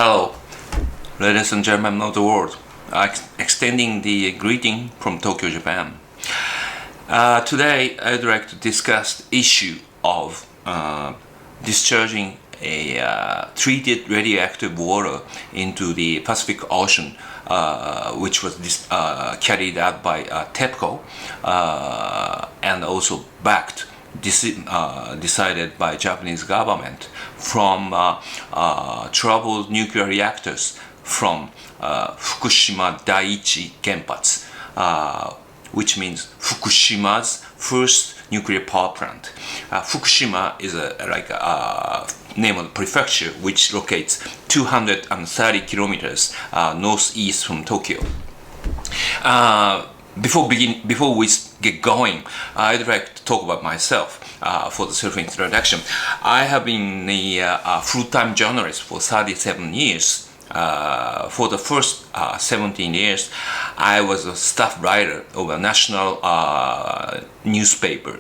Hello, ladies and gentlemen of the world. Extending the greeting from Tokyo, Japan. Today I'd like to discuss the issue of discharging a treated radioactive water into the Pacific Ocean, which was carried out by TEPCO and also decided by Japanese government from troubled nuclear reactors from Fukusima Dai-ichi NP, which means Fukushima's first nuclear power plant. Fukushima is like a name of the prefecture which locates 230 kilometers northeast from Tokyo. Before we get going, I'd like to talk about myself for the self-introduction. I have been a full-time journalist for 37 years. For the first 17 years, I was a staff writer of a national newspaper,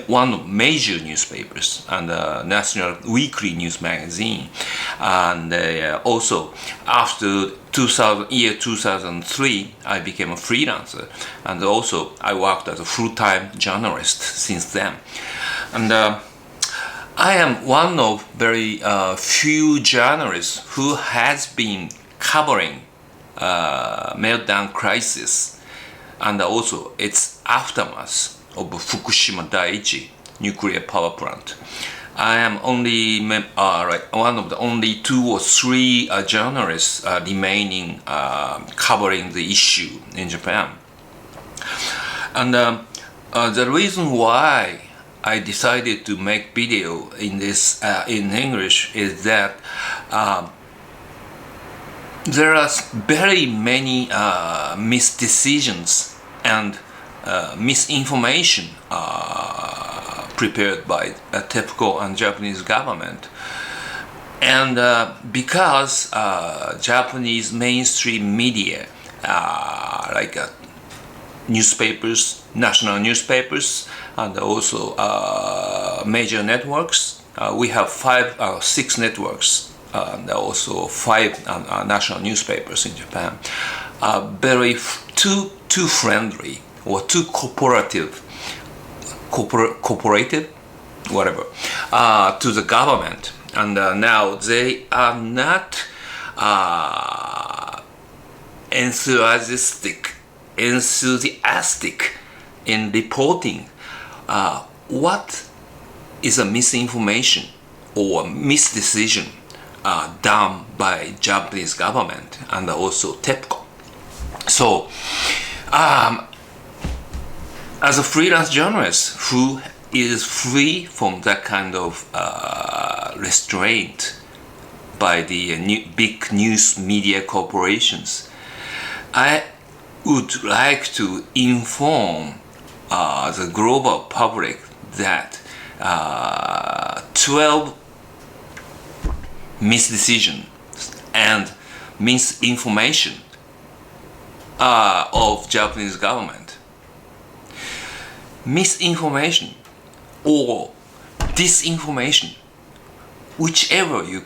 one of major newspapers, and a national weekly news magazine. And also, after 2003, I became a freelancer, and also I worked as a full-time journalist since then. And I am one of very few journalists who has been covering meltdown crisis and also its aftermath of Fukusima Dai-ichi nuclear power plant. I am only one of the only 2 or 3 journalists remaining covering the issue in Japan. And the reason why I decided to make video in this in English is that there are very many misdecisions and misinformation prepared by TEPCO and Japanese government, and because Japanese mainstream media like newspapers, national newspapers, and also major networks. We have 6 networks and also 5 national newspapers in Japan. Very too friendly or too cooperative, whatever, to the government, and now they are not enthusiastic in reporting what is a misinformation or misdecision done by Japanese government and also TEPCO. So, as a freelance journalist who is free from that kind of restraint by the big news media corporations, I would like to inform the global public that 12 misdecisions and misinformation of Japanese government. Misinformation or disinformation, whichever you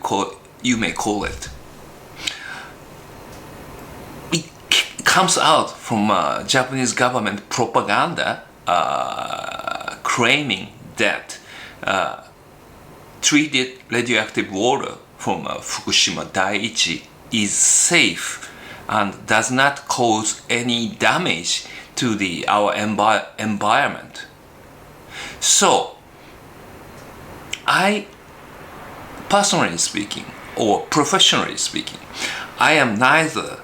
may call it, comes out from Japanese government propaganda claiming that treated radioactive water from Fukushima Dai-ichi is safe and does not cause any damage to our environment. So, I, personally speaking, or professionally speaking, I am neither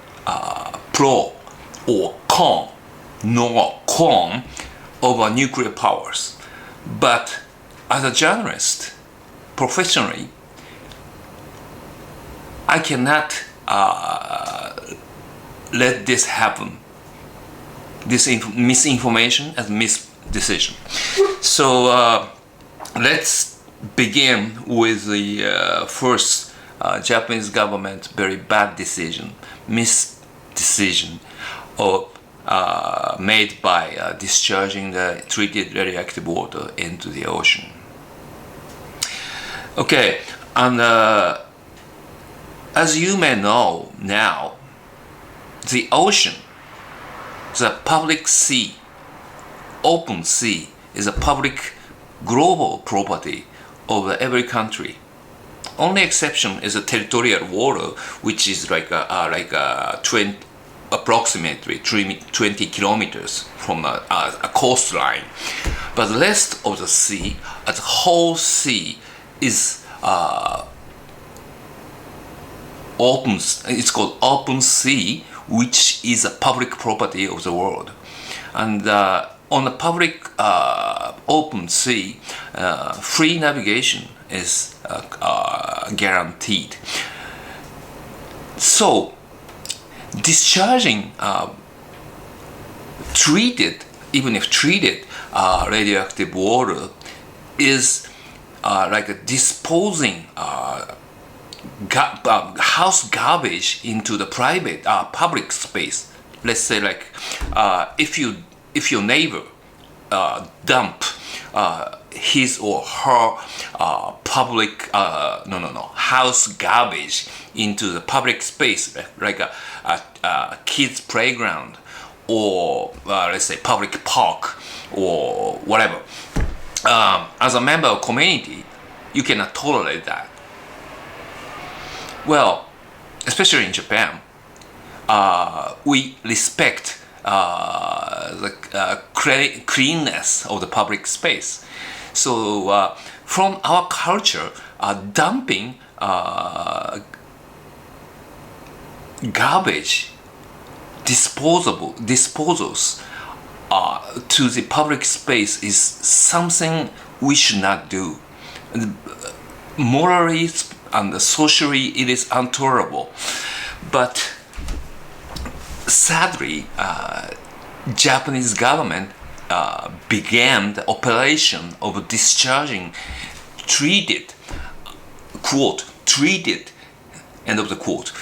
pro or con over nuclear powers, but as a journalist, professionally, I cannot let this happen, this misinformation and misdecision. So let's begin with the first Japanese government very bad decision, misdecision made by discharging the treated radioactive water into the ocean. Okay, and As you may know now, the ocean, the public sea, open sea, is a public global property of every country. Only exception is a territorial water, which is approximately 20 kilometers from a coastline. But the rest of the sea, as a whole sea, is open. It's called open sea, which is a public property of the world. And on the public open sea, free navigation is guaranteed. So, discharging even if treated radioactive water is like disposing house garbage into the public space. Let's say if your neighbor dump his or her public house garbage into the public space, like a kids playground, or let's say public park or whatever, as a member of community, you cannot tolerate that. Well, especially in Japan, we respect the cleanness of the public space. So from our culture, dumping garbage disposals to the public space is something we should not do. Morally and socially, it is intolerable. But sadly, Japanese government began the operation of discharging treated, end of the quote,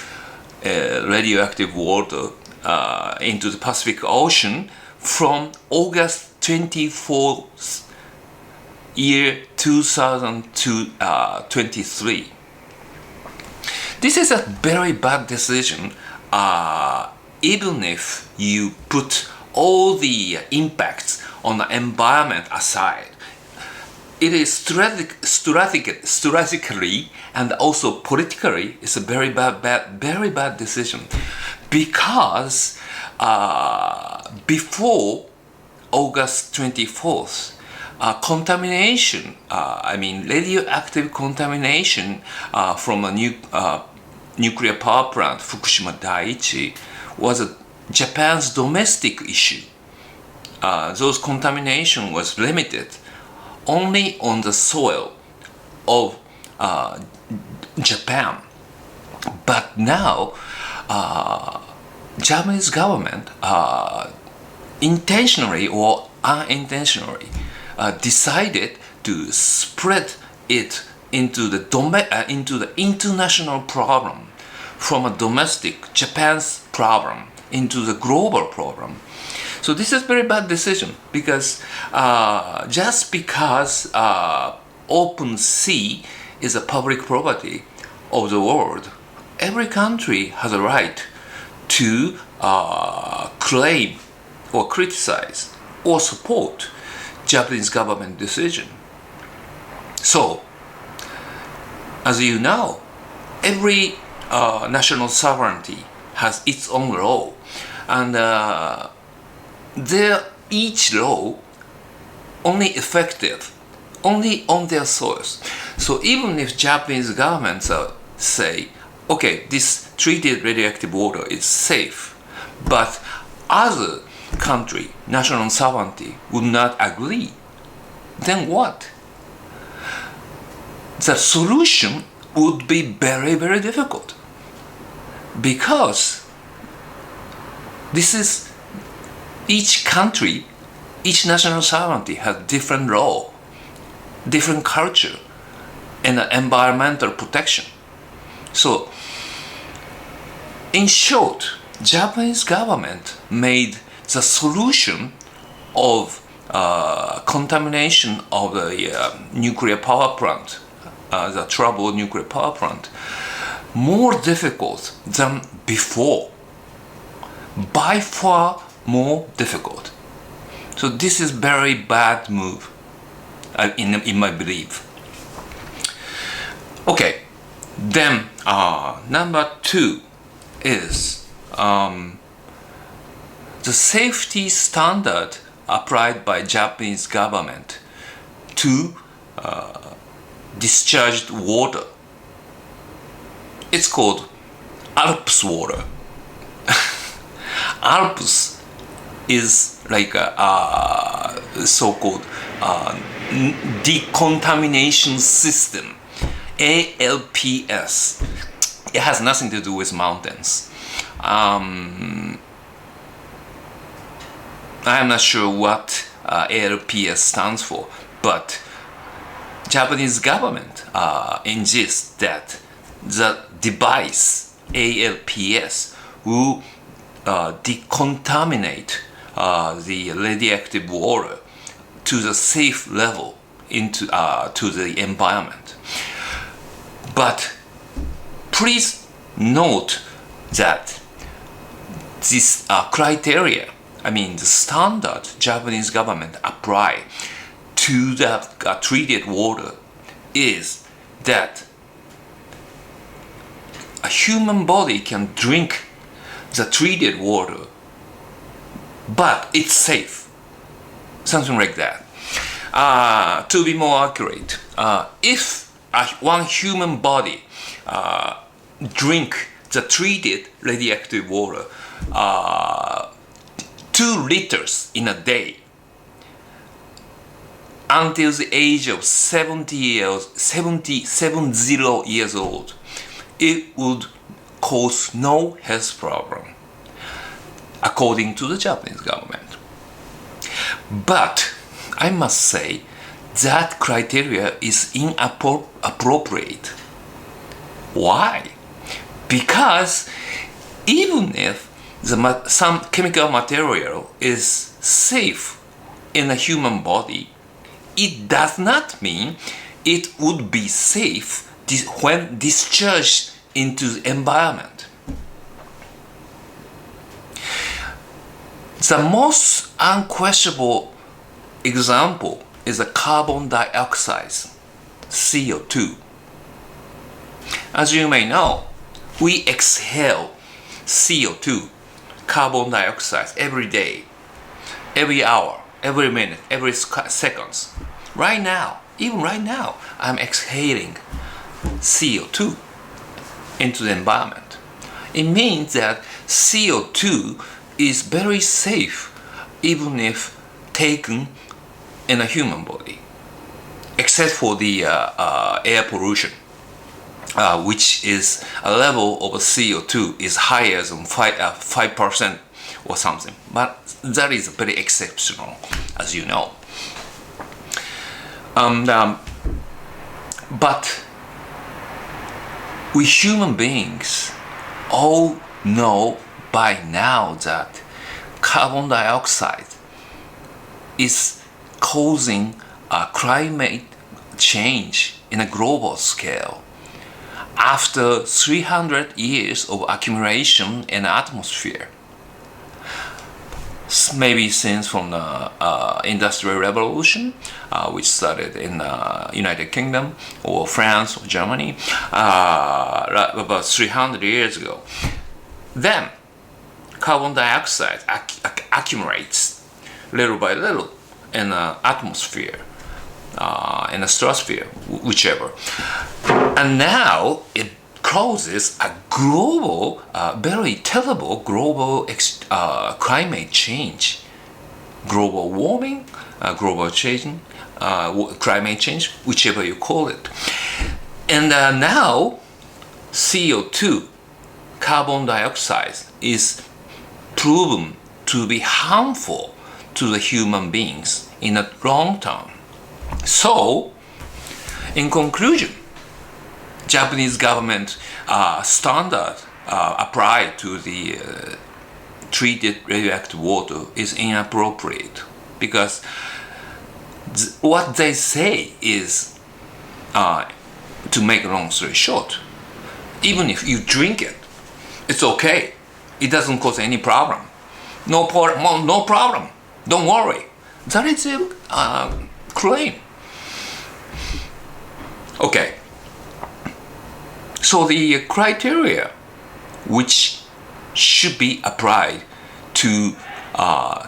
radioactive water into the Pacific Ocean from August 24th, year 2023. This is a very bad decision, even if you put all the impacts on the environment aside. It is strategically and also politically, it's a very bad decision, because before August 24th, contamination, radioactive contamination from a nuclear power plant, Fukusima Dai-ichi, was Japan's domestic issue. Those contamination was limited only on the soil of Japan. But now, Japanese government intentionally or unintentionally decided to spread it into the international problem, from a domestic Japan's problem into the global problem. So this is very bad decision, because just because open sea is a public property of the world, every country has a right to claim or criticize or support Japanese government decision. So, as you know, every national sovereignty has its own law, and each law only effective only on their source. So even if Japanese governments say, okay, this treated radioactive water is safe, but other country national sovereignty would not agree, then what? The solution would be very, very difficult, because this is each country, each national sovereignty has different law, different culture, and environmental protection. So, in short, Japanese government made the solution of contamination of the nuclear power plant, the troubled nuclear power plant, more difficult than before. By far more difficult. So this is very bad move, in my belief. Okay, then number 2 is the safety standard applied by Japanese government to discharged water. It's called Alps water. Alps is like a so-called decontamination system, ALPS. It has nothing to do with mountains. I'm not sure what ALPS stands for, but Japanese government insists that the device ALPS will decontaminate the radioactive water to the safe level into to the environment. But please note that this criteria, I mean the standard Japanese government apply to the treated water is that a human body can drink the treated water, but it's safe. Something like that. To be more accurate, if one human body drink the treated radioactive water 2 liters in a day until the age of 70 years old, it would cause no health problem, according to the Japanese government. But I must say that criteria is inappropriate. Why? Because even if some chemical material is safe in a human body, it does not mean it would be safe when discharged into the environment. The most unquestionable example is the carbon dioxide, CO2. As you may know, we exhale CO2, carbon dioxide, every day, every hour, every minute, every seconds. Right now, even right now, I'm exhaling CO2 into the environment. It means that CO2 is very safe even if taken in a human body, except for the air pollution, which is a level of CO2 is higher than 5% or something. But that is very exceptional, as you know. But we human beings all know by now that carbon dioxide is causing a climate change in a global scale. After 300 years of accumulation in the atmosphere, maybe since from the Industrial Revolution, which started in United Kingdom or France or Germany about 300 years ago. Then carbon dioxide accumulates little by little in the atmosphere, in the stratosphere, whichever. And now it causes a global, very terrible global climate change, global warming, global change, climate change, whichever you call it. And now CO2, carbon dioxide, is proven to be harmful to the human beings in the long term. So, in conclusion, Japanese government standard applied to the treated radioactive water is inappropriate, because what they say is, to make a long story short, even if you drink it, it's okay. It doesn't cause any problem. No problem. Don't worry. That is a claim. Okay. So the criteria which should be applied to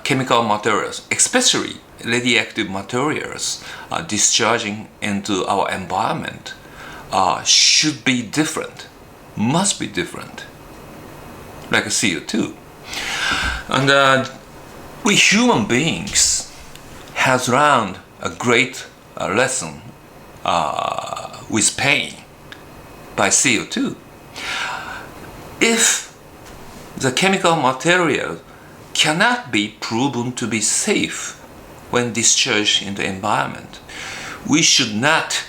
chemical materials, especially radioactive materials discharging into our environment, should be different, must be different, like a CO2. And we human beings has learned a great lesson with pain by CO2. If the chemical material cannot be proven to be safe when discharged in the environment, we should not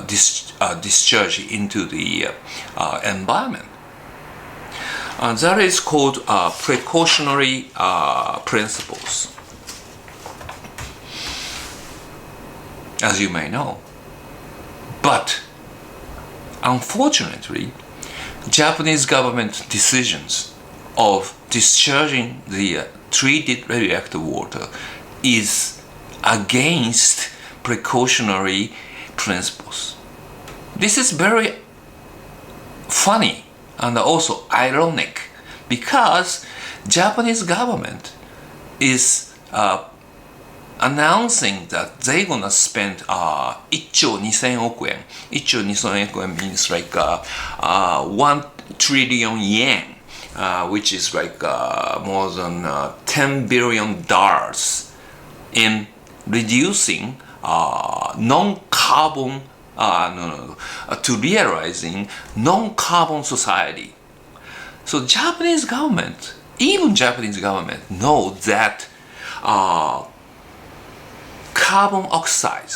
discharge into the environment. That is called precautionary principles, as you may know. But unfortunately, Japanese government decisions of discharging the treated radioactive water is against precautionary principles. This is very funny and also ironic, because Japanese government is announcing that they're gonna spend 1兆2000億円. 1兆2000億円 means like 1 trillion yen, which is like more than $10 billion in reducing non-carbon to realizing non-carbon society. So Japanese government, even Japanese government, know that carbon oxide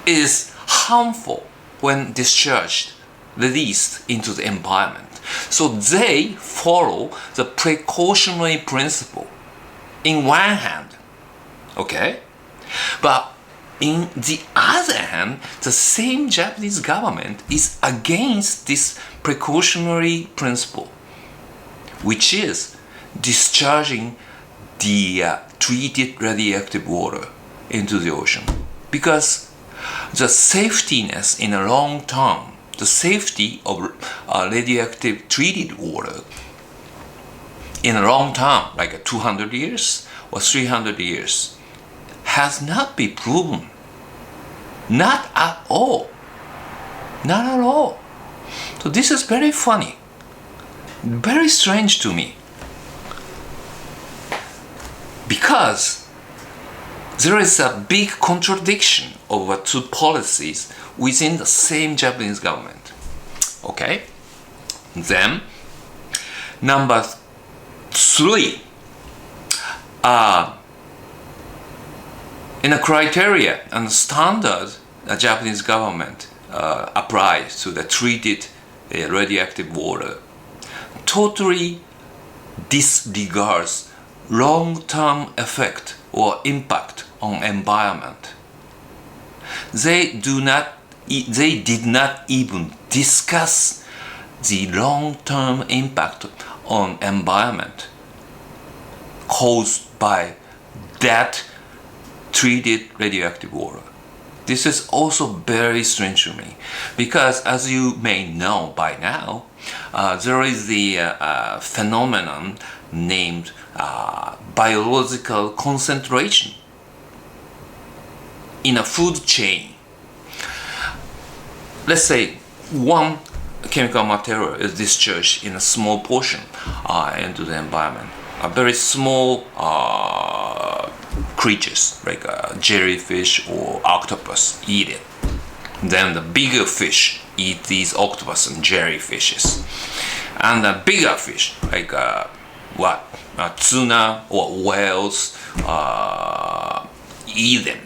is harmful when discharged, released into the environment. So they follow the precautionary principle in one hand, okay? But in the other hand, the same Japanese government is against this precautionary principle, which is discharging the treated radioactive water into the ocean. Because the safetiness in the long term, the safety of radioactive treated water in a long term, like 200 years or 300 years, has not been proven. Not at all. Not at all. So this is very funny, very strange to me, because there is a big contradiction over two policies within the same Japanese government. Okay? Then, number 3, in a criteria and standard the Japanese government applies to the treated radioactive water, totally disregards long-term effect or impact on environment. They did not even discuss the long-term impact on environment caused by that treated radioactive water. This is also very strange to me, because as you may know by now, there is the phenomenon named biological concentration in a food chain. Let's say one chemical material is discharged in a small portion into the environment. A very small creatures like jellyfish or octopus eat it. Then the bigger fish eat these octopus and jellyfishes, and the bigger fish like tuna or whales eat them.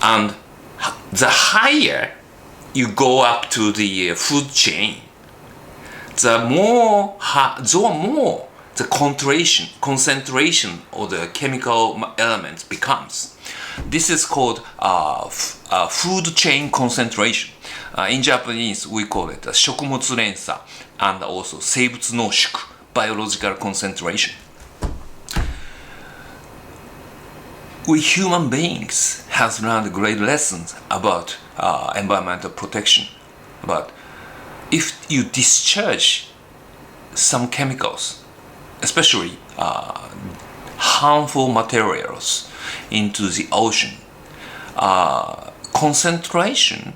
And the higher you go up to the food chain, the more the concentration of the chemical elements becomes. This is called food chain concentration. In Japanese, we call it 食物連鎖 and also 生物濃縮 biological concentration. We human beings have learned great lessons about environmental protection. But if you discharge some chemicals, especially harmful materials, into the ocean, concentration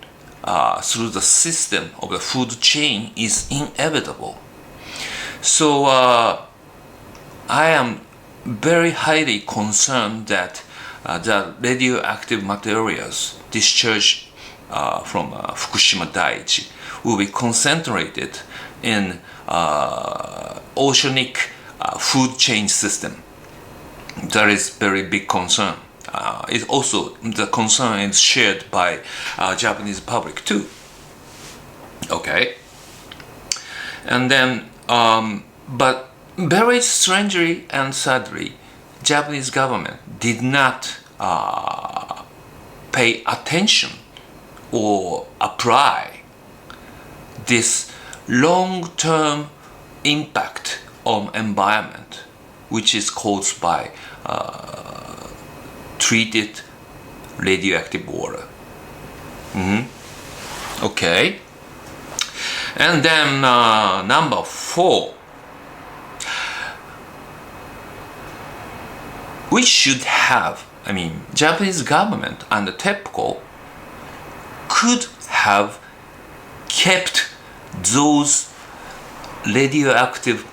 through the system of the food chain is inevitable. So I am very highly concerned that the radioactive materials discharged from Fukusima Dai-ichi will be concentrated in oceanic food chain system. That is very big concern. It also, the concern is shared by Japanese public too. Okay. And then, but very strangely and sadly, Japanese government did not pay attention or apply this long-term impact on environment, which is caused by treated radioactive water. Okay. And then number 4. We should have, Japanese government and the TEPCO could have kept those radioactive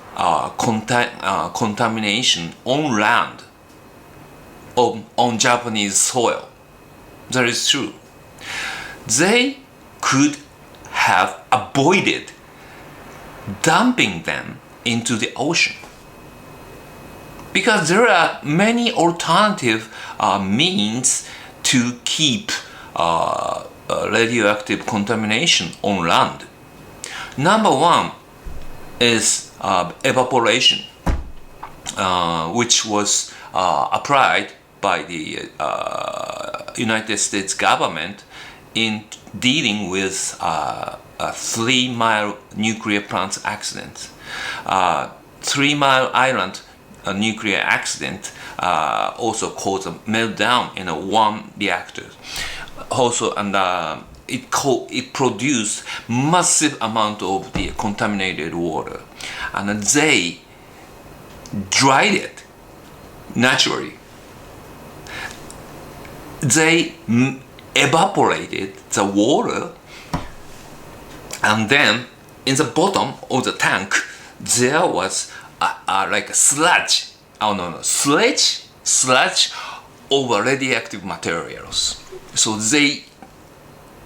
contamination on land, on Japanese soil. That is true. They could have avoided dumping them into the ocean, because there are many alternative means to keep radioactive contamination on land. Number 1 is evaporation, which was applied by the United States government in dealing with a 3 Mile nuclear plant accident. 3 Mile Island nuclear accident also caused a meltdown in one reactor. Also, and it produced massive amount of the contaminated water, and they dried it naturally. They evaporated the water, and then in the bottom of the tank there was like a sludge. Sludge over radioactive materials. So they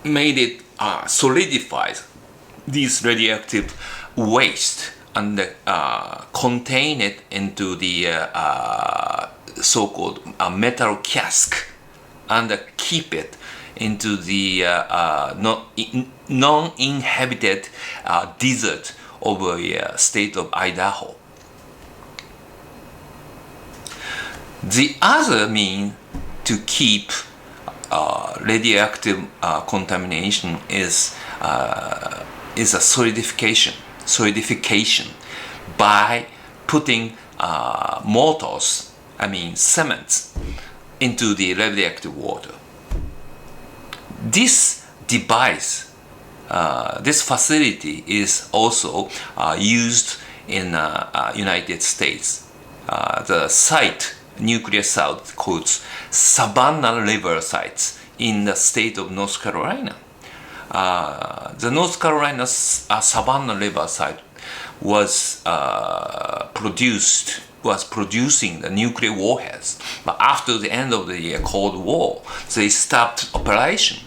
made it solidified this radioactive waste and contain it into the so-called metal cask, and keep it into the non-inhabited desert of the state of Idaho. The other mean to keep radioactive contamination is a solidification by putting mortars, cements, into the radioactive water. This device, this facility is also used in United States. The nuclear site called Savannah River sites in the state of North Carolina. The North Carolina Savannah River site was producing the nuclear warheads, but after the end of the Cold War, they stopped operation.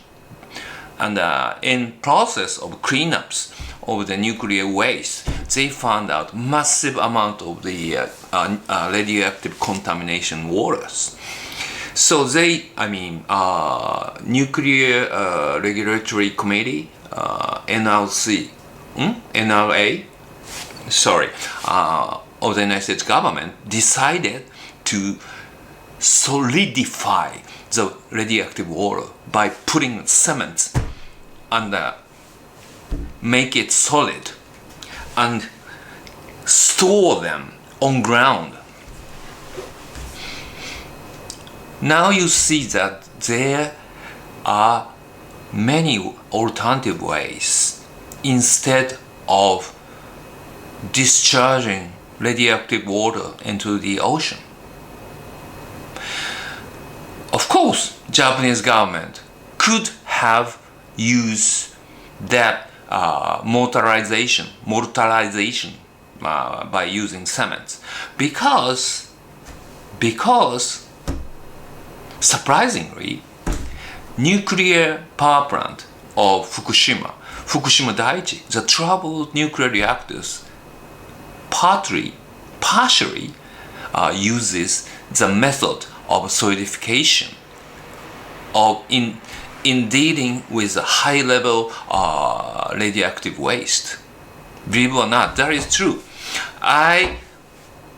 And in process of cleanups of the nuclear waste, they found out massive amount of the radioactive contamination waters. So they, Nuclear Regulatory Committee, NRA, of the United States government decided to solidify the radioactive water by putting cement and make it solid and store them on ground. Now you see that there are many alternative ways instead of discharging radioactive water into the ocean. Of course, Japanese government could have used that mortarization by using cement because surprisingly, nuclear power plant of Fukusima Dai-ichi, the troubled nuclear reactors, partially uses the method of solidification in dealing with a high-level radioactive waste. Believe it or not, that is true. I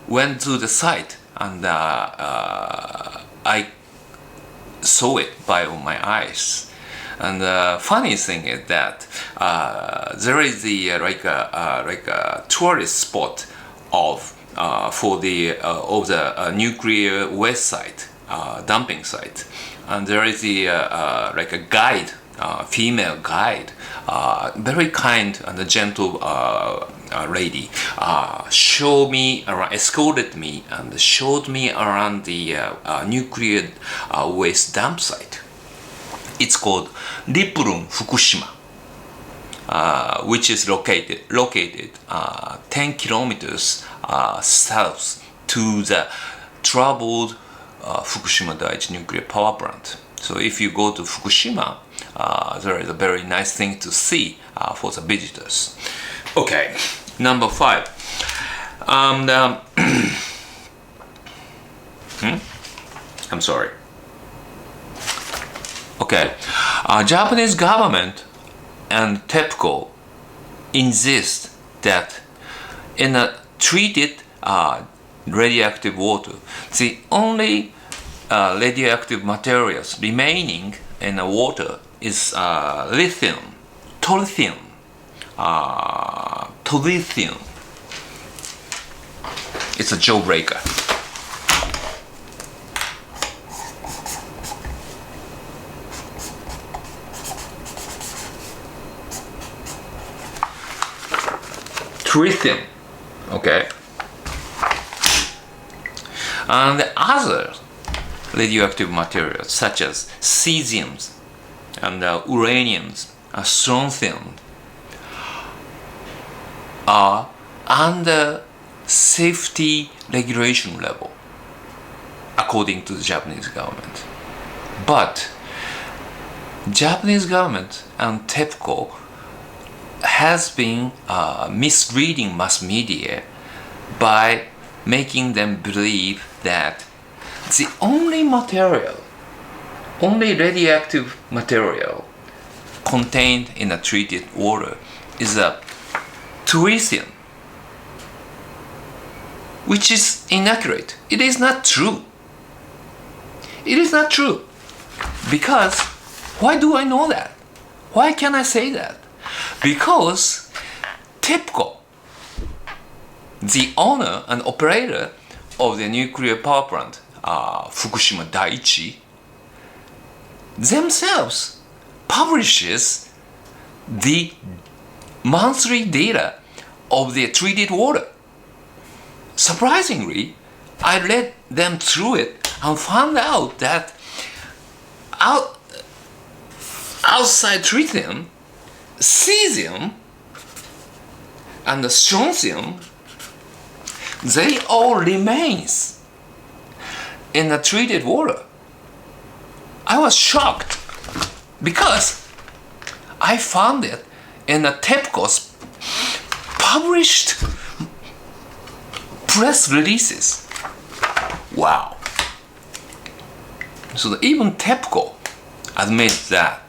went to the site and I saw it by my eyes. And the funny thing is that there is the like a tourist spot for the nuclear waste site, dumping site, and there is the like a guide, female guide, very kind and gentle lady, escorted me and showed me around the nuclear waste dump site. It's called Ripplum Fukushima, which is located 10 kilometers south to the troubled Fukusima Dai-ichi nuclear power plant. So if you go to Fukushima, there is a very nice thing to see for the visitors. Okay, number 5. I'm sorry. Okay, Japanese government and TEPCO insist that in a treated radioactive water, the only radioactive materials remaining in the water is lithium, toritium. It's a jawbreaker. Toritium, okay, and the other radioactive materials such as cesiums and uraniums and strontium are under safety regulation level according to the Japanese government. But Japanese government and TEPCO has been misleading mass media by making them believe that the only radioactive material contained in a treated water is a Toritium, which is inaccurate. It is not true. It is not true. Because why do I know that? Why can I say that? Because TEPCO, the owner and operator of the nuclear power plant, Fukusima Dai-ichi, themselves publishes the monthly data of the treated water. Surprisingly, I read them through it and found out that outside tritium, cesium and the strontium, they all remains in the treated water. I was shocked because I found it in the TEPCO's published press releases. Wow. So even TEPCO admits that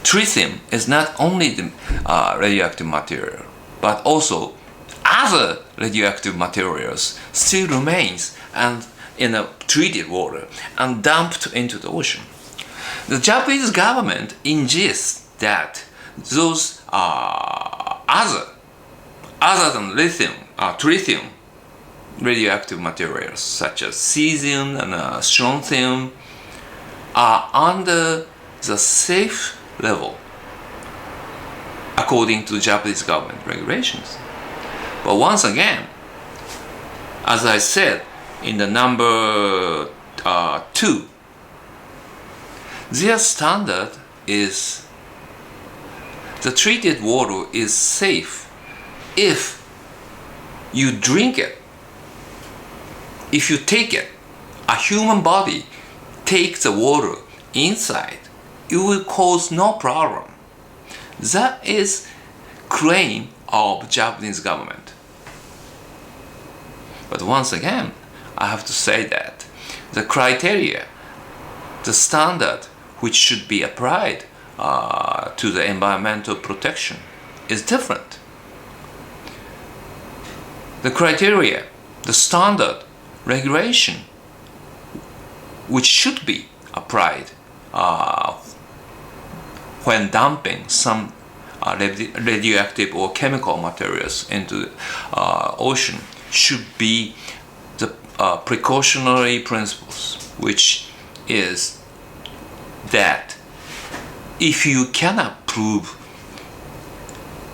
tritium is not only the radioactive material, but also other radioactive materials still remains and in a treated water and dumped into the ocean. The Japanese government insists that those other than lithium, tritium, radioactive materials such as cesium and strontium are under the safe level according to Japanese government regulations. But once again, as I said in the number 2, their standard is the treated water is safe if you drink it. If you take it, a human body takes the water inside, it will cause no problem. That is claim of Japanese government. But once again, I have to say that the criteria, the standard which should be applied to the environmental protection is different. The criteria, the standard, regulation which should be applied when dumping some radioactive or chemical materials into the ocean should be the precautionary principles, which is that if you cannot prove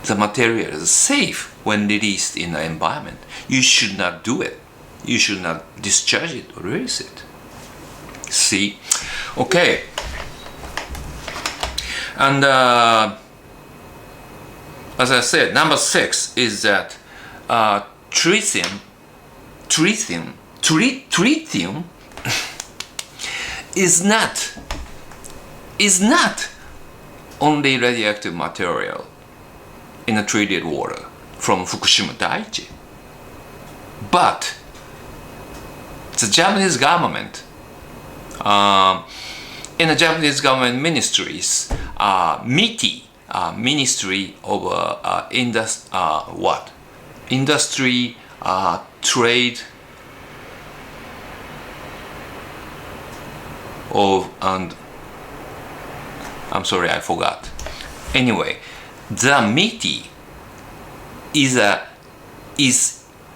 the material is safe when released in the environment, you should not do it. You should not discharge it or release it. See? Okay. And as I said, number 6 is that tritium is not only radioactive material in the treated water from Fukushima Dai-ichi, but the Japanese government, in the Japanese government ministries, MITI, Ministry of Industry, Trade, and I'm sorry, I forgot. Anyway, the MITI is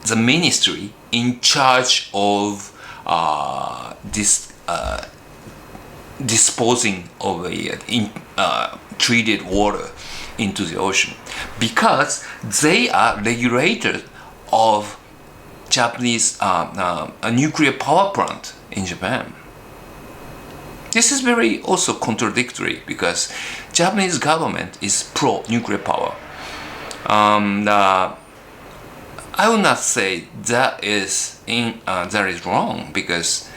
the ministry in charge of disposing of treated water into the ocean, because they are regulators of Japanese nuclear power plant in Japan. This is very also contradictory because Japanese government is pro-nuclear power. I would not say that is wrong, because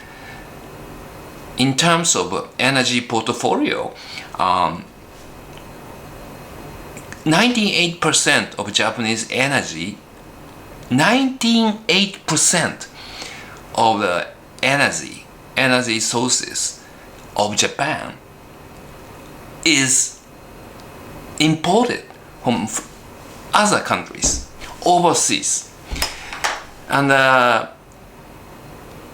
in terms of energy portfolio, 98% of Japanese energy, 98% of the energy sources of Japan is imported from other countries, overseas. And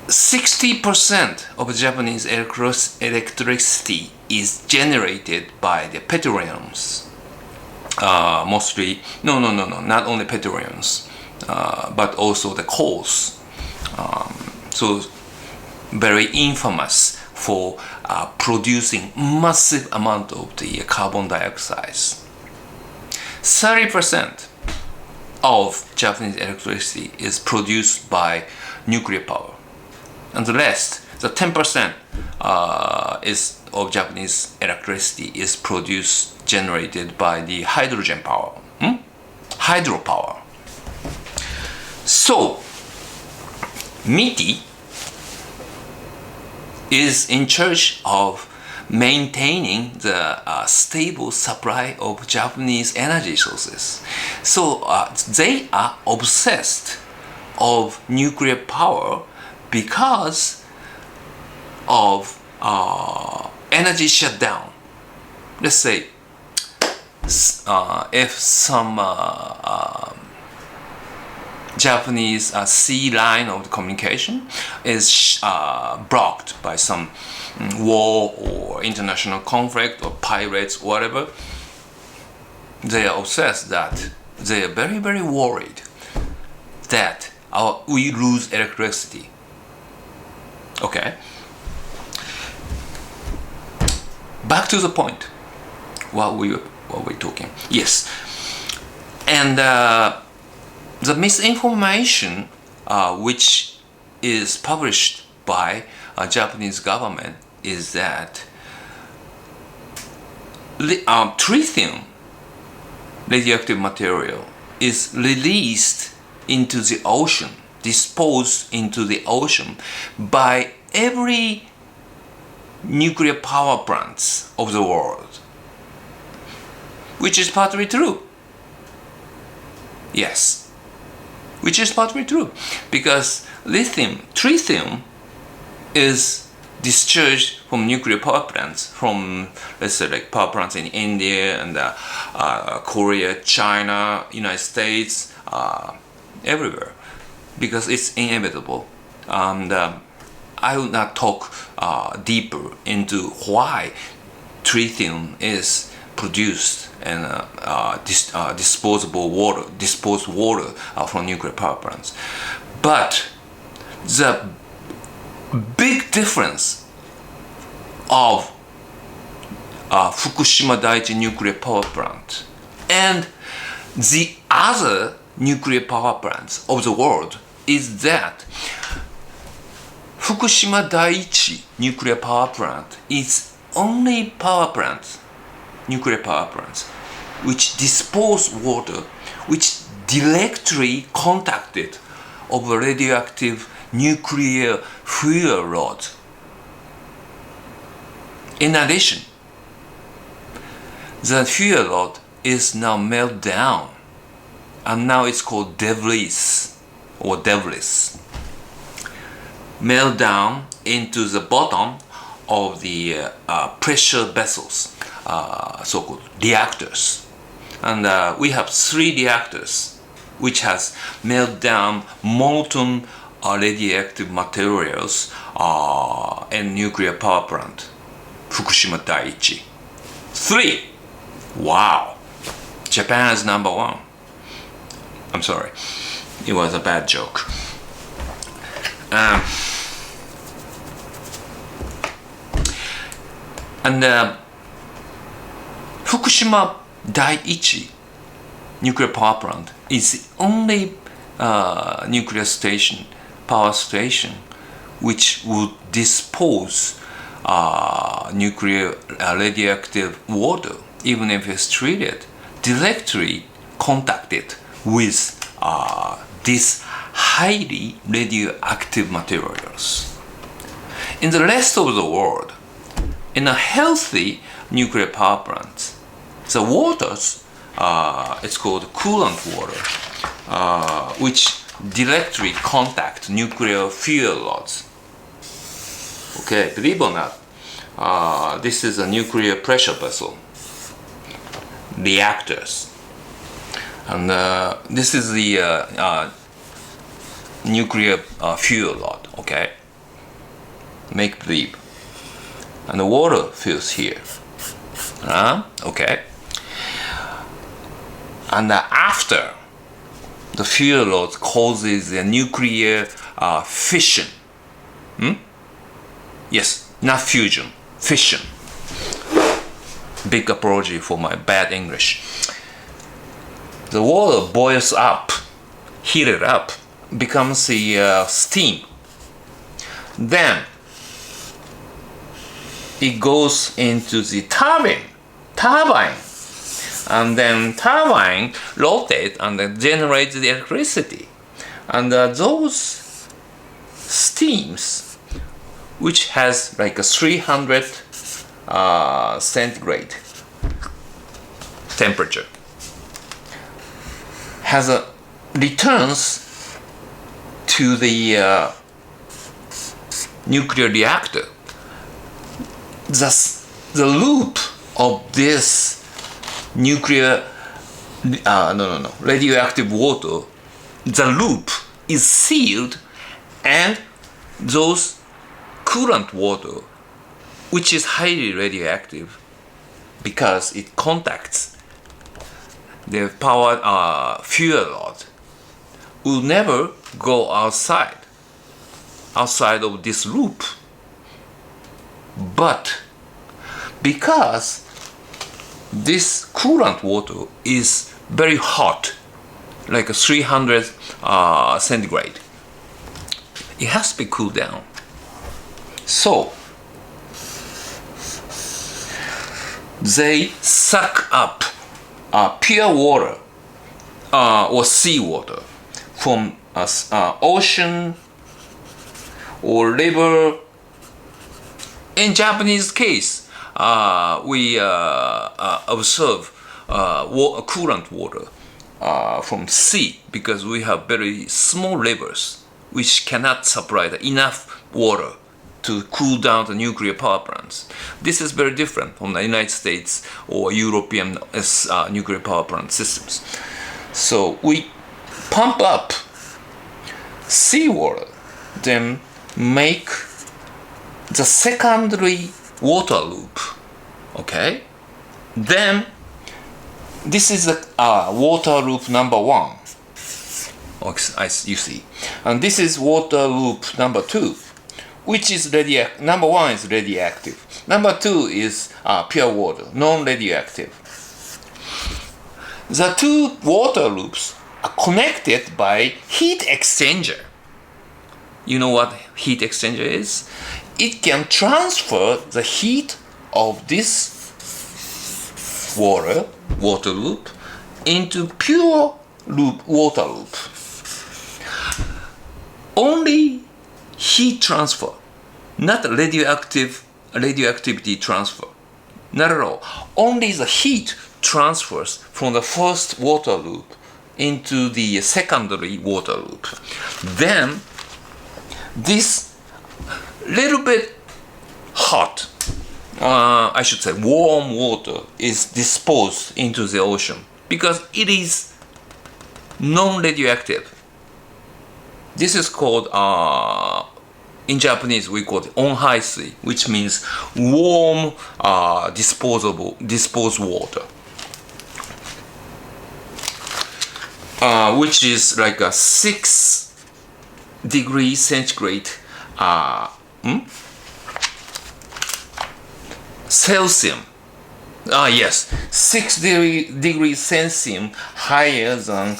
60% of Japanese electricity is generated by the petroleums. Mostly, not only petroleums, but also the coals. So very infamous for producing massive amount of the carbon dioxide. 30% of Japanese electricity is produced by nuclear power, and the rest, the 10% of Japanese electricity is generated by the hydrogen power, hydropower. So MITI is in charge of maintaining the stable supply of Japanese energy sources. So they are obsessed of nuclear power because of energy shutdown. Let's say if some Japanese sea line of communication is blocked by some war or international conflict or pirates, whatever, they are obsessed that they are very, very worried that we lose electricity. Okay. Back to the point. What were we talking? Yes. And the misinformation which is published by Japanese government is that tritium, radioactive material, is released into the ocean, disposed into the ocean by every nuclear power plants of the world, which is partly true. Yes, which is partly true, because tritium is discharged from nuclear power plants, from, let's say, like power plants in India and Korea, China, United States, everywhere, because it's inevitable. And I will not talk deeper into why tritium is produced and disposed water from nuclear power plants. But the big difference of Fukushima Dai-ichi nuclear power plant and the other nuclear power plants of the world is that Fukushima Dai-ichi nuclear power plant is only nuclear power plants which dispose water which directly contacted of a radioactive nuclear fuel rod. In addition, the fuel rod is now melted down, and now it's called debris or debris. Melt down into the bottom of the pressure vessels, so-called reactors. And we have 3 reactors which has melted down molten radioactive materials in nuclear power plant, Fukushima Dai-ichi. 3! Wow! Japan is number 1. I'm sorry, it was a bad joke. Fukushima Dai-ichi nuclear power plant is the only nuclear power station which would dispose nuclear radioactive water, even if it's treated, directly contacted with these highly radioactive materials. In the rest of the world, in a healthy nuclear power plant, the waters, it's called coolant water, which directly contact nuclear fuel rods. Okay, believe it or not, this is a nuclear pressure vessel, reactors, and this is the nuclear fuel rod. Okay, make believe, and the water fills here. Okay, and after the fuel rod causes a nuclear fission. Yes, not fusion, fission. Big apology for my bad English. The water boils up, heated up, becomes the steam. Then it goes into the turbine, and then turbine rotate and then generates the electricity. And those steams, which has like a 300 centigrade temperature, has a returns to the nuclear reactor. The loop of this nuclear radioactive water, the loop is sealed, and those coolant water, which is highly radioactive because it contacts the power fuel rod will never go outside of this loop. But because this coolant water is very hot, like 300 centigrade, it has to be cooled down. So they suck up pure water or seawater from ocean or river. In Japanese case, we observe coolant water from sea because we have very small rivers which cannot supply enough water to cool down the nuclear power plants. This is very different from the United States or European nuclear power plant systems. So we pump up seawater, then make the secondary water loop. Okay? Then this is the water loop number 1. You see. And this is water loop number 2, which is number 1 is radioactive. Number 2 is pure water, non-radioactive. The two water loops are connected by heat exchanger. You know what heat exchanger is? It can transfer the heat of this water loop into pure water loop. Only heat transfer, not radioactivity transfer. Not at all. Only the heat transfers from the first water loop into the secondary water loop. Then this little bit hot, I should say warm water is disposed into the ocean because it is non-radioactive. This is called, in Japanese we call it onhaisui, which means warm disposed water, which is like a 6 degrees centigrade Celsius. Yes, 6 degrees Celsius higher than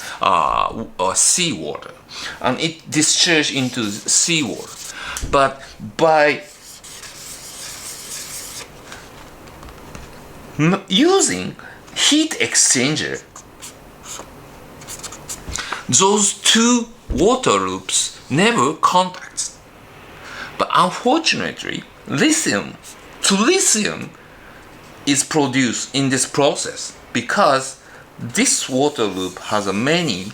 seawater, and it discharges into seawater. But by using heat exchanger, those two water loops never contact. But unfortunately, lithium is produced in this process because this water loop has many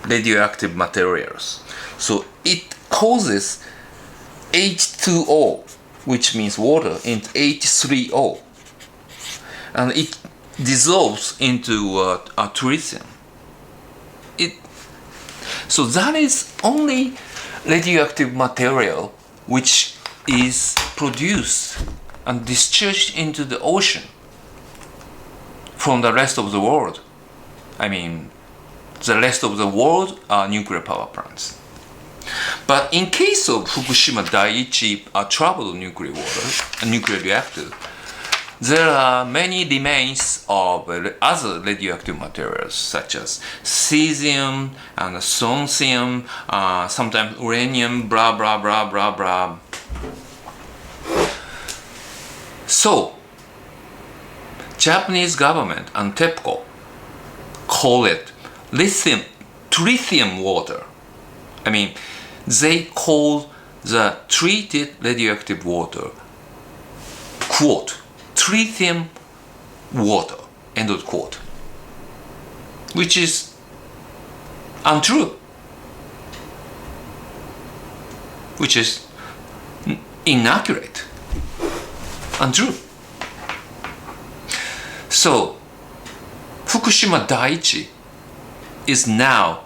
radioactive materials. So it causes H2O, which means water, into H3O. And it dissolves into Toritium. So that is only radioactive material which is produced and discharged into the ocean from the rest of the world. I mean, the rest of the world are nuclear power plants. But in case of Fukushima Dai-ichi troubled nuclear reactor, there are many remains of other radioactive materials such as cesium and strontium, sometimes uranium, blah blah blah blah blah. So, Japanese government and TEPCO call it tritium water. I mean, they call the treated radioactive water, quote, tritium water, end of quote, which is untrue, which is inaccurate, untrue. So, Fukushima Dai-ichi is now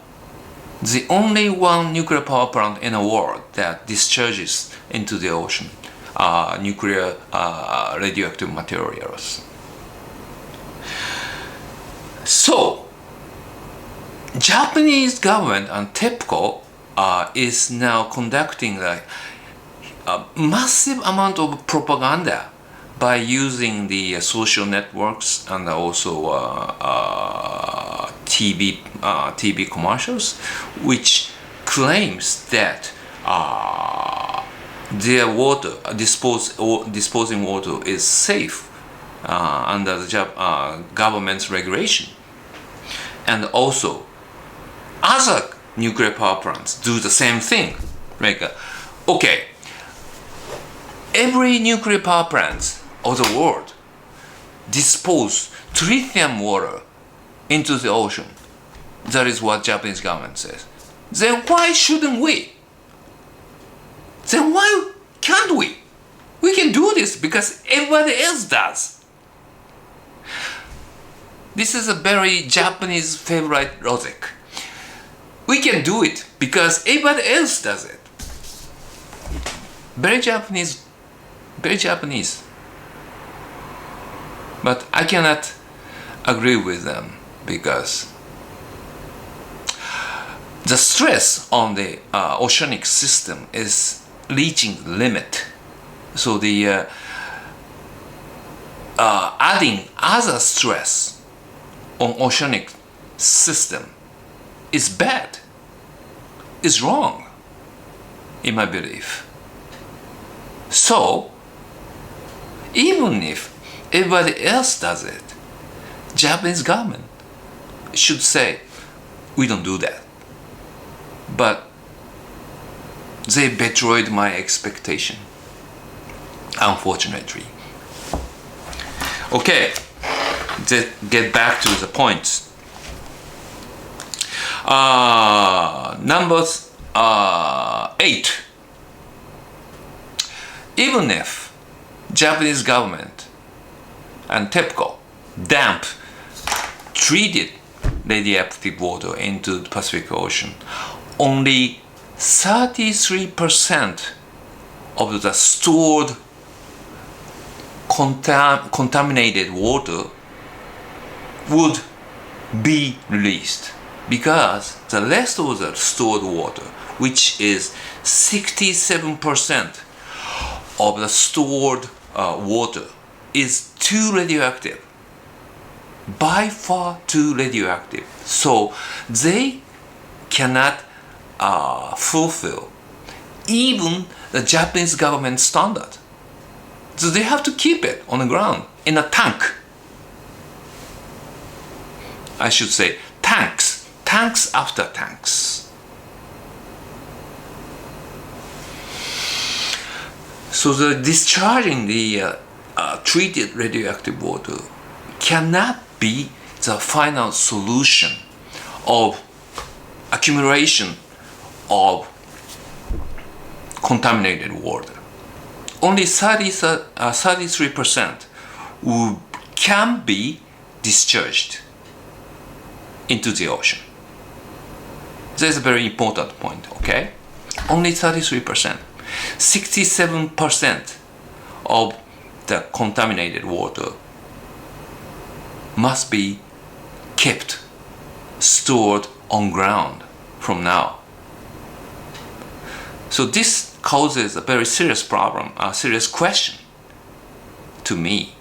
the only one nuclear power plant in the world that discharges into the ocean nuclear radioactive materials. So, Japanese government and TEPCO is now conducting a massive amount of propaganda by using the social networks and also TV commercials, which claims that their water, disposing water is safe under the government's regulation. And also, other nuclear power plants do the same thing. Okay, every nuclear power plant of the world dispose tritium water into the ocean. That is what Japanese government says. Then why shouldn't we? Then why can't we? We can do this because everybody else does. This is a very Japanese favorite logic. We can do it because everybody else does it. Very Japanese, very Japanese. But I cannot agree with them because the stress on the oceanic system is reaching the limit. So the adding other stress on oceanic system is bad, is wrong, in my belief. So, even if everybody else does it, Japanese government should say, we don't do that. But they betrayed my expectation, unfortunately. Okay, let's get back to the points. Number 8. Even if Japanese government and TEPCO dump treated radioactive water into the Pacific Ocean, only 33% of the stored contaminated water would be released, because the rest of the stored water, which is 67% of the stored water, is too radioactive, by far too radioactive. So they cannot fulfill even the Japanese government standard. So they have to keep it on the ground in a tank. I should say tanks, tanks after tanks. So the discharging the treated radioactive water cannot be the final solution of accumulation of contaminated water. Only 33% can be discharged into the ocean. That is a very important point, okay? Only 33%. 67% of the contaminated water must be kept, stored on ground from now. So this causes a very serious problem, a serious question to me,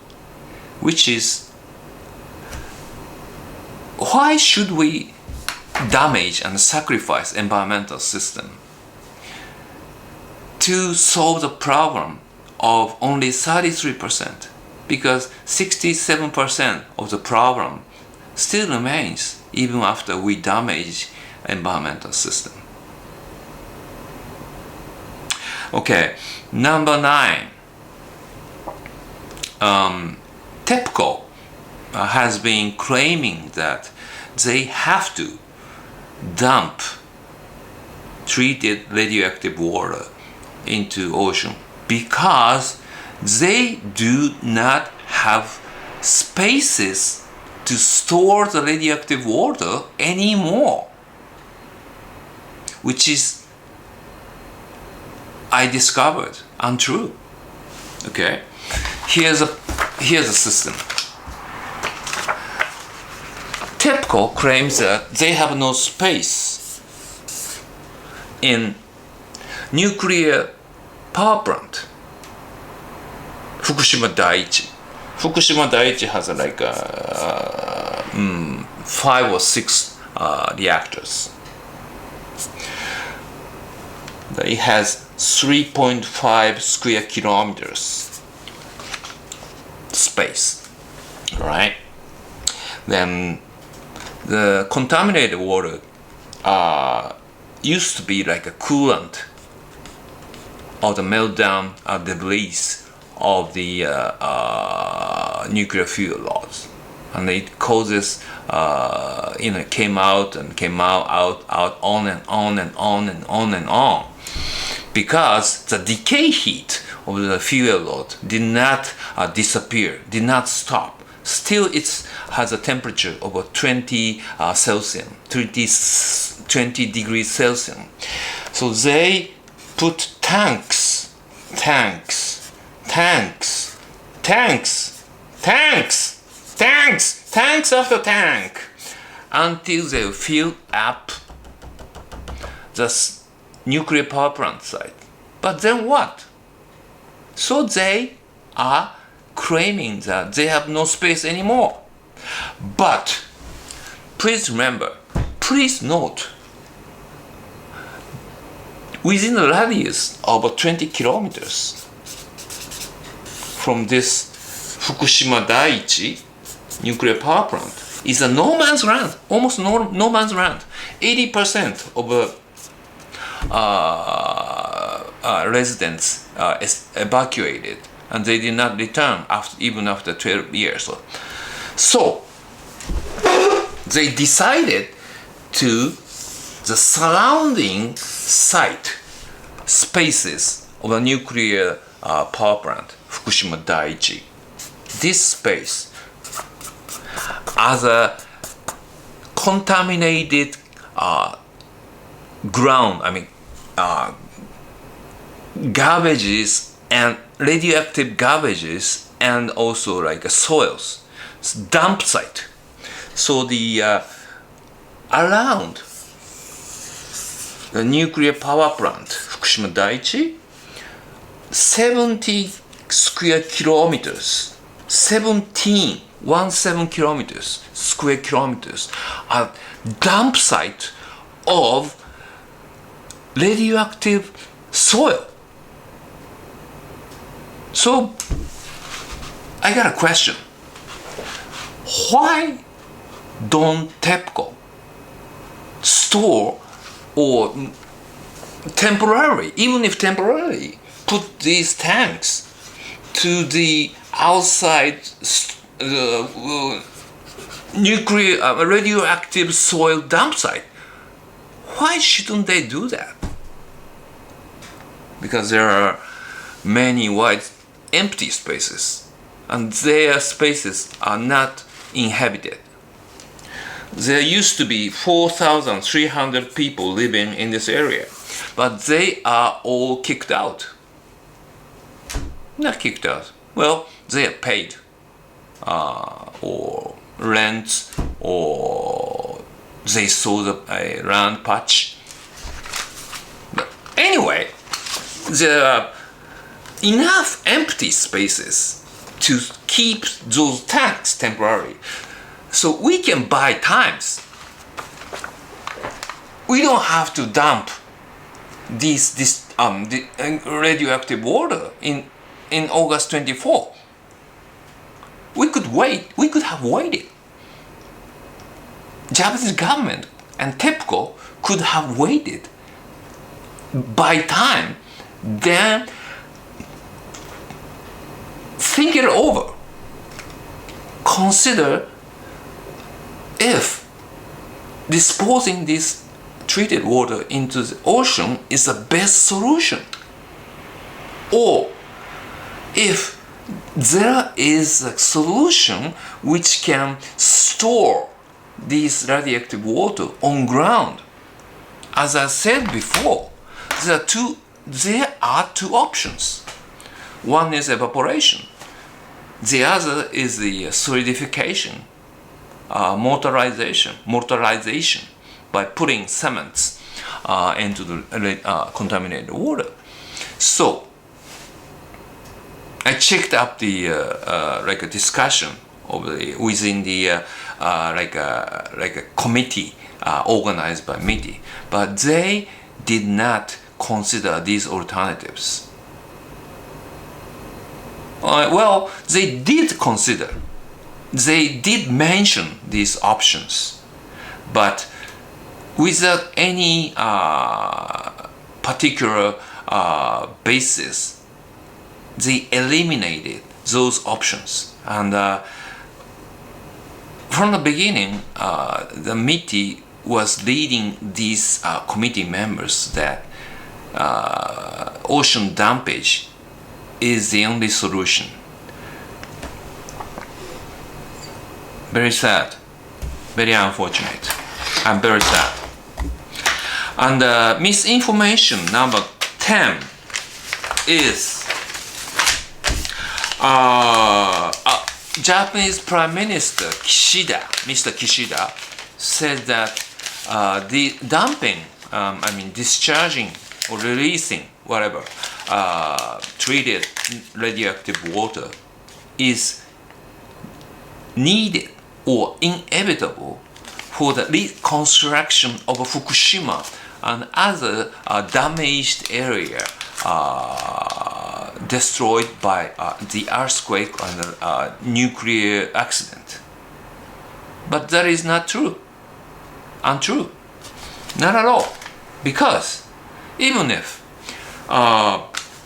which is, why should we damage and sacrifice environmental system to solve the problem of only 33%? Because 67% of the problem still remains even after we damage environmental system. Okay, number 9. TEPCO has been claiming that they have to dump treated radioactive water into ocean because they do not have spaces to store the radioactive water anymore, which is, I discovered, untrue. Okay, here's a system. TEPCO claims that they have no space in nuclear power plant. Fukushima Dai-ichi. Fukushima Dai-ichi has like 5 or 6 reactors. It has 3.5 square kilometers space, right? Then the contaminated water used to be like a coolant of the meltdown debris of the nuclear fuel rods, and it causes came out, on and on, because the decay heat of the fuel rod did not disappear, did not stop. Still, it has a temperature of 20 degrees Celsius. So they put tanks after tank until they fill up the nuclear power plant site. But then what? So they are claiming that they have no space anymore. But please remember, please note, within a radius of 20 kilometers from this Fukushima Dai-ichi nuclear power plant is a no man's land, almost no man's land. 80% of residents evacuated, and they did not return even after 12 years. So they decided to the surrounding site spaces of a nuclear power plant, Fukushima Dai-ichi. This space as a contaminated ground, garbages and radioactive garbages, and also like soils, dump site. So the around the nuclear power plant, Fukushima Dai-ichi, 70 square kilometers, 17 kilometers, square kilometers, are dump site of radioactive soil. So I got a question. Why don't TEPCO store or temporarily, even if temporarily, put these tanks to the outside nuclear radioactive soil dump site? Why shouldn't they do that? Because there are many wide empty spaces, and their spaces are not inhabited. There used to be 4,300 people living in this area, but they are all kicked out. Not kicked out. Well, they are paid, or rent, or they sold a land patch. But anyway, there are enough empty spaces to keep those tanks temporarily. So we can buy times. We don't have to dump the radioactive water in August 24. We could wait. We could have waited. Japanese government and TEPCO could have waited, buy time, then think it over. Consider if disposing this treated water into the ocean is the best solution, or if there is a solution which can store this radioactive water on ground. As I said before, there are two options. One is evaporation. The other is the solidification mortarization by putting cements into the contaminated water. So I checked up the like a discussion of within the like a committee organized by MITI, but they did not consider these alternatives. Well, they did consider. They did mention these options, but without any particular basis, they eliminated those options. And from the beginning, the MITI was leading these committee members that ocean dumpage is the only solution. Very sad, very unfortunate, and very sad. And misinformation number 10 is Japanese Prime Minister Kishida, Mr. Kishida, said that the dumping, discharging or releasing whatever treated radioactive water is needed or inevitable for the reconstruction of Fukushima and other damaged area destroyed by the earthquake and nuclear accident. But that is not true. Untrue. Not at all. Because even if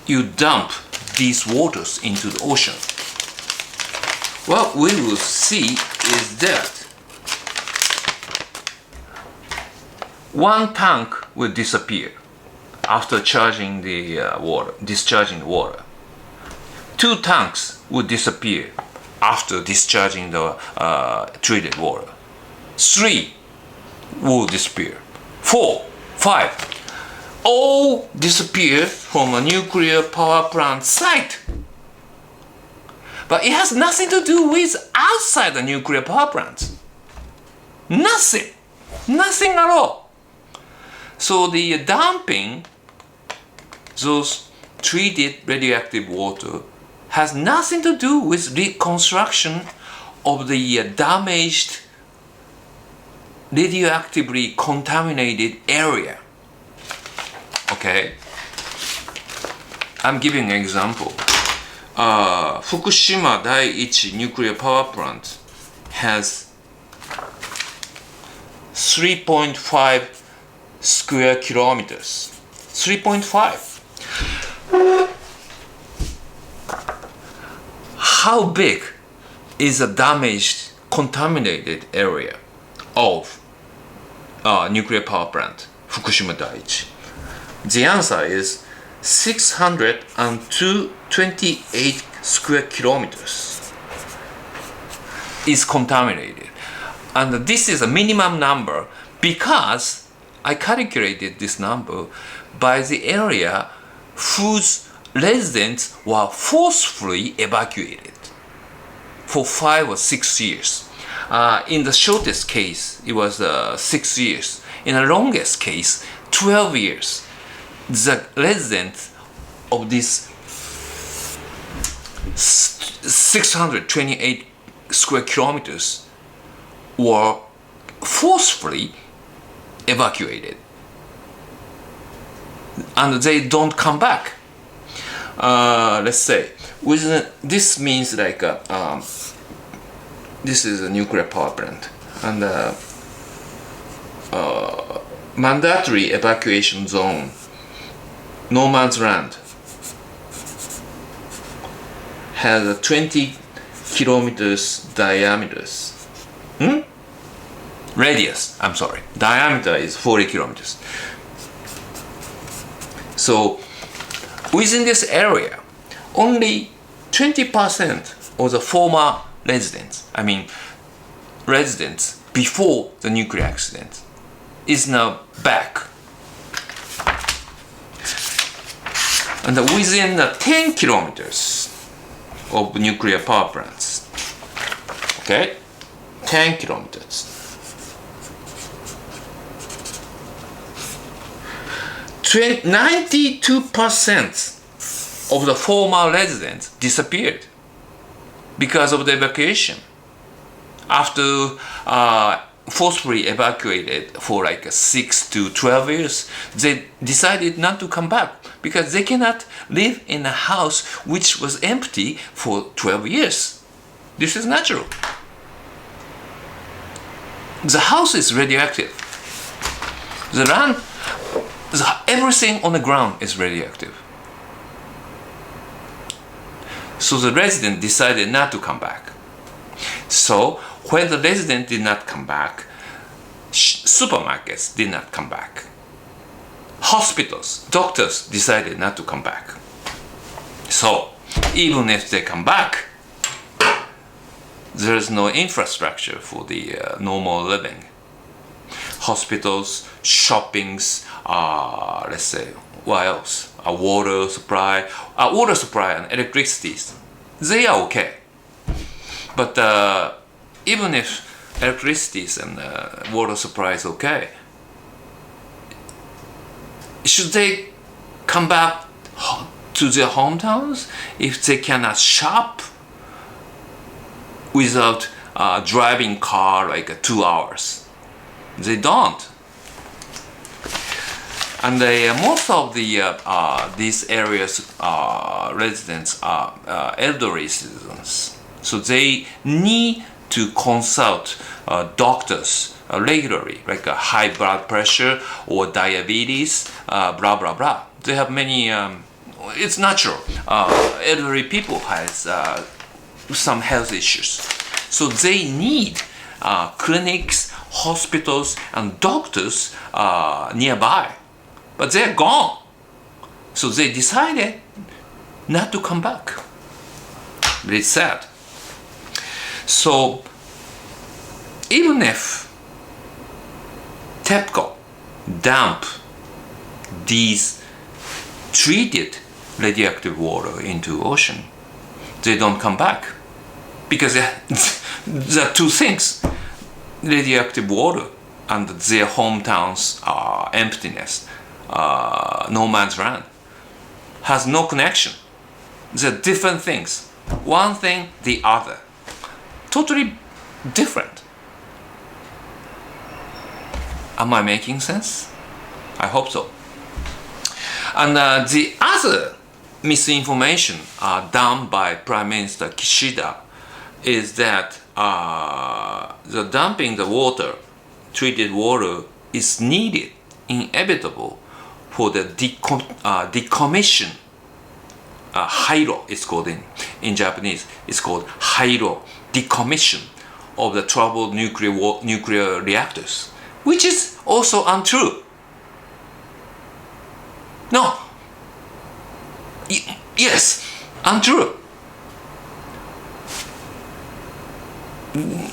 you dump these waters into the ocean, what we will see is that one tank will disappear after charging the discharging the water. 2 tanks will disappear after discharging the treated water. 3 will disappear. 4, 5, all disappear from a nuclear power plant site. But it has nothing to do with outside the nuclear power plant. Nothing. Nothing at all. So the dumping those treated radioactive water has nothing to do with reconstruction of the damaged, radioactively contaminated area. Okay? I'm giving an example. Fukusima Dai-ichi nuclear power plant has 3.5 square kilometers. 3.5. How big is a damaged, contaminated area of nuclear power plant, Fukushima Dai-ichi? The answer is 628 square kilometers is contaminated. And this is a minimum number because I calculated this number by the area whose residents were forcefully evacuated for 5 or 6 years. In the shortest case, it was 6 years. In the longest case, 12 years. The residents of this 628 square kilometers were forcefully evacuated. And they don't come back. Let's say, this means like this is a nuclear power plant, and mandatory evacuation zone, no man's land, has 20 kilometers diameters. Radius, I'm sorry. Diameter is 40 kilometers. So within this area, only 20% of the former residents, residents before the nuclear accident, is now back. And within 10 kilometers of nuclear power plants, okay, 10 kilometers. 92% of the former residents disappeared because of the evacuation. After forcefully evacuated for like 6 to 12 years, they decided not to come back because they cannot live in a house which was empty for 12 years. This is natural. The house is radioactive. The land, everything on the ground is radioactive. So the resident decided not to come back. So when the resident did not come back, supermarkets did not come back. Hospitals, doctors decided not to come back. So even if they come back, there is no infrastructure for the normal living. Hospitals, shoppings, let's say, what else? Water supply and electricity, they are okay. But even if electricity and water supply is okay, should they come back to their hometowns if they cannot shop without driving car like 2 hours? They don't. And most of the these areas residents are elderly citizens, so they need to consult doctors regularly, like high blood pressure or diabetes, blah blah blah. They have many. It's natural. Elderly people has some health issues, so they need clinics, hospitals, and doctors nearby. But they're gone. So they decided not to come back. Very sad. So even if TEPCO dump these treated radioactive water into ocean, they don't come back. Because there are two things: radioactive water and their hometowns emptiness. No man's land has no connection. They're different things. One thing, the other. Totally different. Am I making sense? I hope so. And the other misinformation done by Prime Minister Kishida is that the dumping the water, treated water, is needed, inevitable, for the decommission. Hairo is called in Japanese. It's called hairo, decommission of the troubled nuclear reactors, which is also untrue. No. Yes, untrue.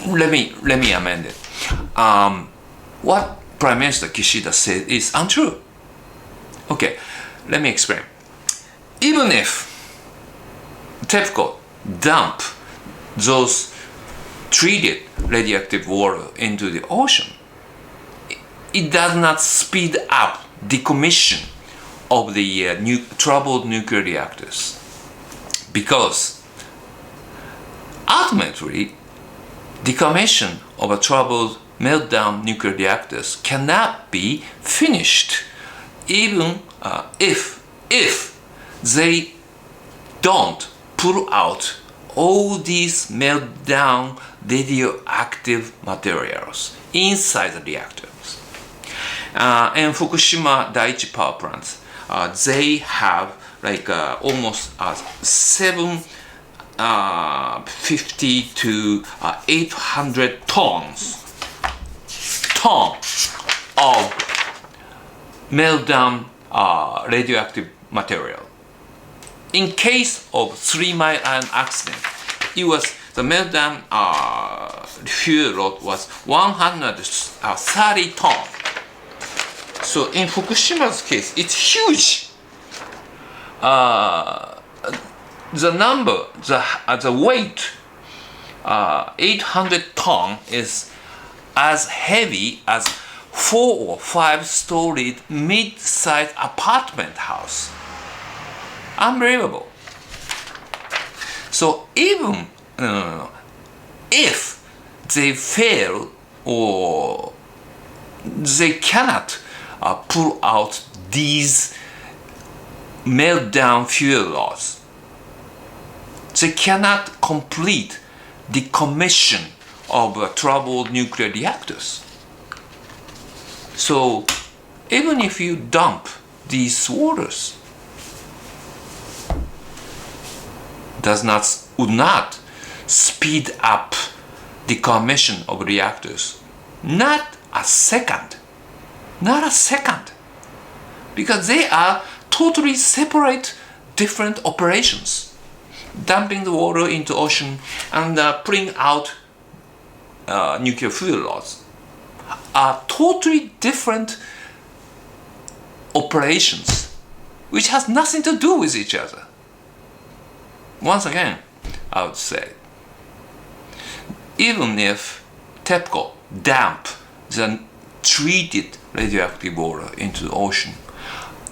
Let me amend it. What Prime Minister Kishida said is untrue. Okay, let me explain. Even if TEPCO dump those treated radioactive water into the ocean, it does not speed up decommission of the troubled nuclear reactors, because ultimately decommission of a troubled meltdown nuclear reactors cannot be finished even if they don't pull out all these meltdown radioactive materials inside the reactors. And Fukushima Dai-ichi power plants, they have like almost 750 to 800 tons of meltdown radioactive material. In case of 3 Mile Island accident, the meltdown fuel load was 130 tons. So in Fukushima's case, it's huge. The weight 800 ton is as heavy as 4 or 5 storied mid-sized apartment house. Unbelievable. So even if they fail or they cannot pull out these meltdown fuel rods, they cannot complete decommission of troubled nuclear reactors. So even if you dump these waters, would not speed up decommission of reactors. Not a second. Not a second. Because they are totally separate, different operations. Dumping the water into ocean and putting out nuclear fuel rods are totally different operations, which has nothing to do with each other. Once again, I would say, even if TEPCO dump the treated radioactive water into the ocean,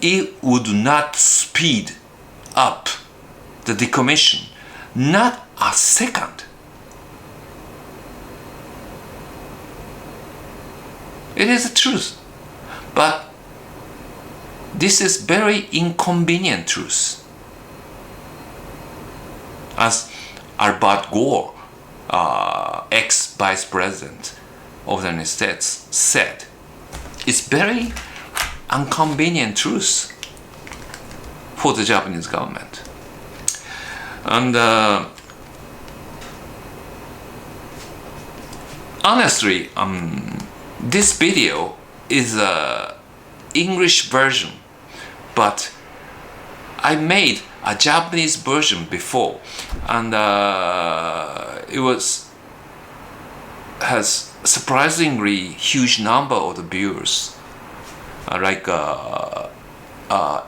it would not speed up the decommission, not a second. It is the truth, but this is very inconvenient truth. As Albert Gore, ex-vice president of the United States, said, it's very inconvenient truth for the Japanese government. And honestly, this video is an English version, but I made a Japanese version before, and has surprisingly huge number of the viewers, like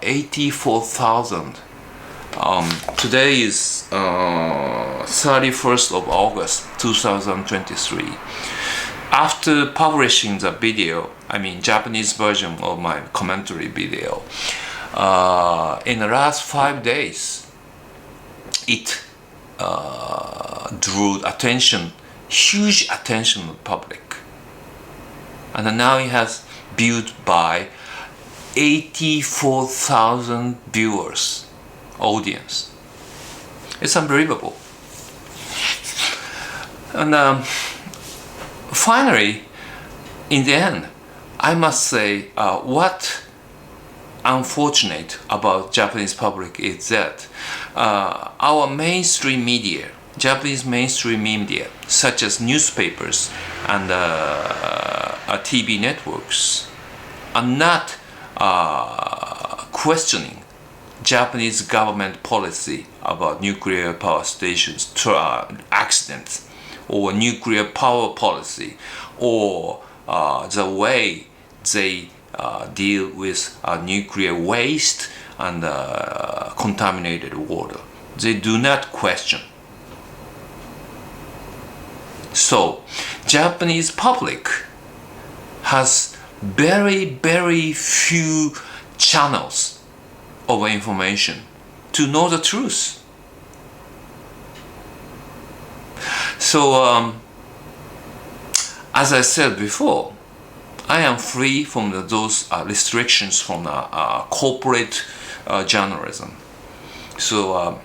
84,000. Today is 31st of August 2023. After publishing the video, Japanese version of my commentary video, in the last 5 days, it drew huge attention of the public. And now it has viewed by 84,000 viewers, audience. It's unbelievable. And finally, in the end, I must say what unfortunate about Japanese public is that our mainstream media, Japanese mainstream media, such as newspapers and TV networks, are not questioning Japanese government policy about nuclear power stations accidents, or nuclear power policy, or the way they deal with nuclear waste and contaminated water. They do not question. So, Japanese public has very, very few channels of information to know the truth. So, as I said before, I am free from those restrictions from corporate journalism. So,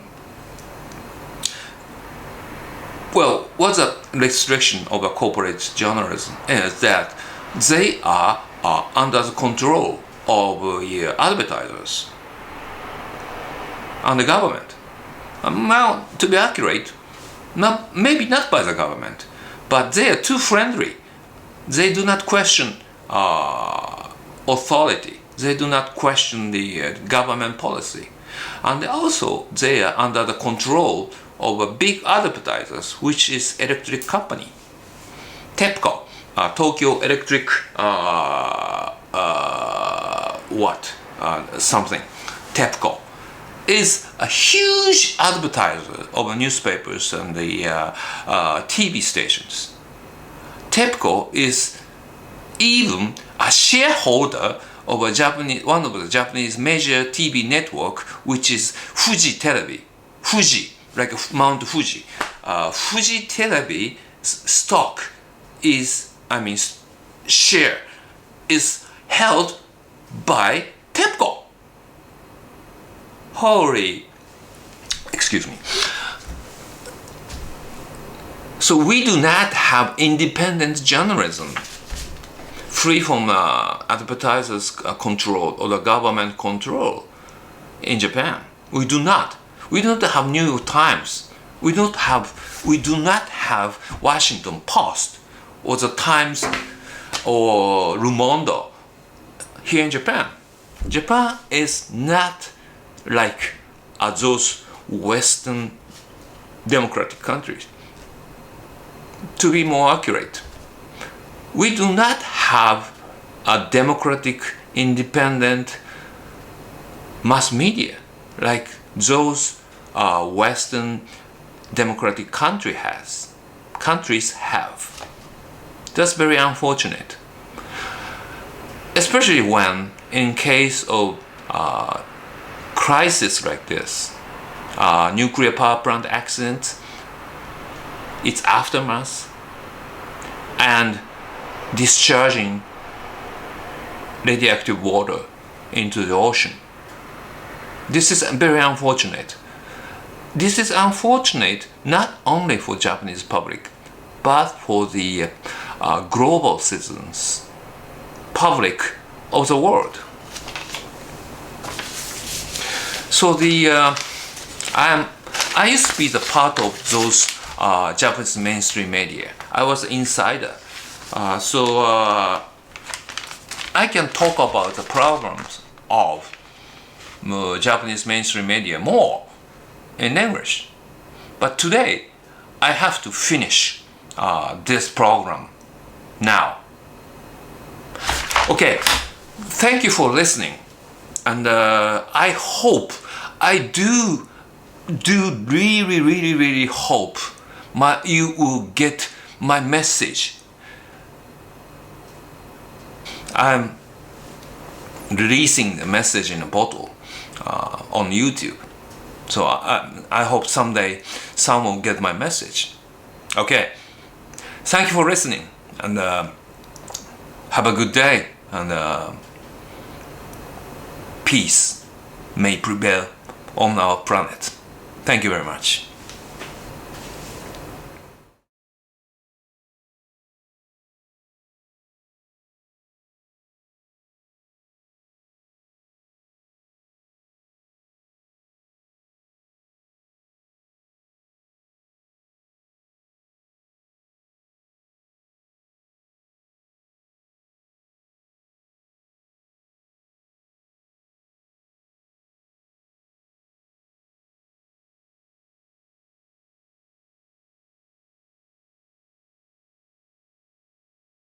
well, what's a restriction of a corporate journalism is that they are under the control of advertisers and the government. Well, to be accurate, maybe not by the government, but they are too friendly. They do not question authority. They do not question the government policy. And also, they are under the control of a big advertisers, which is electric company. TEPCO, Tokyo Electric, something, TEPCO. is a huge advertiser of newspapers and the TV stations. TEPCO is even a shareholder of one of the Japanese major TV network, which is Fuji Television. Fuji, like Mount Fuji. Fuji Television stock is, share is held by TEPCO. Excuse me. So we do not have independent journalism free from advertisers' control or the government control in Japan. We do not. We don't have New York Times. We do not have Washington Post or the Times or Le Monde here in Japan. Japan is not like those Western democratic countries. To be more accurate, we do not have a democratic, independent mass media like those Western democratic countries have. That's very unfortunate, especially when, in case of crisis like this, nuclear power plant accident, its aftermath, and discharging radioactive water into the ocean. This is very unfortunate. This is unfortunate not only for Japanese public, but for the global citizens, public of the world. So I used to be the part of those Japanese mainstream media. I was an insider. So I can talk about the problems of Japanese mainstream media more in English. But today, I have to finish this program now. Okay, thank you for listening. And I hope, I do really hope you will get my message. I'm releasing the message in a bottle on YouTube. So I hope someday someone will get my message. Okay, thank you for listening, and have a good day, and peace may prevail on our planet. Thank you very much.